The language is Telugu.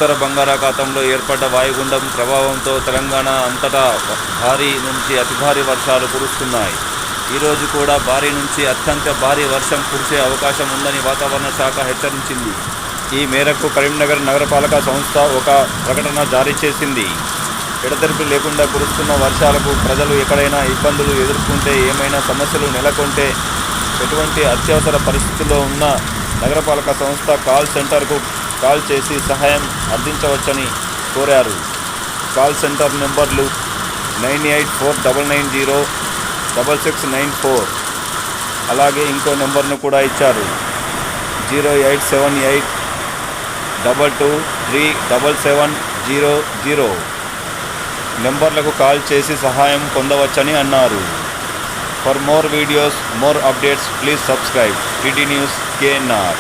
ఉత్తర బంగాళాఖాతంలో ఏర్పడ్డ వాయుగుండం ప్రభావంతో తెలంగాణ అంతటా భారీ నుంచి అతి భారీ వర్షాలు కురుస్తున్నాయి. ఈరోజు కూడా భారీ నుంచి అత్యంత భారీ వర్షం కురిసే అవకాశం ఉందని వాతావరణ శాఖ హెచ్చరించింది. ఈ మేరకు కరీంనగర్ నగరపాలక సంస్థ ఒక ప్రకటన జారీ చేసింది. ఎడతెరిపి లేకుండా కురుస్తున్న వర్షాలకు ప్రజలు ఎక్కడైనా ఇబ్బందులు ఎదుర్కొంటే, ఏమైనా సమస్యలు నెలకొంటే ఎటువంటి అత్యవసర పరిస్థితుల్లో ఉన్న నగరపాలక సంస్థ కాల్ సెంటర్కు కాల్ చేసి సహాయం అందించవచ్చని కోరారు. కాల్ సెంటర్ నెంబర్లు 9849906694. అలాగే ఇంకో నెంబర్ను కూడా ఇచ్చారు, 087822377700. నెంబర్లకు కాల్ చేసి సహాయం పొందవచ్చని అన్నారు. For more videos, more updates, please subscribe TT news KNR.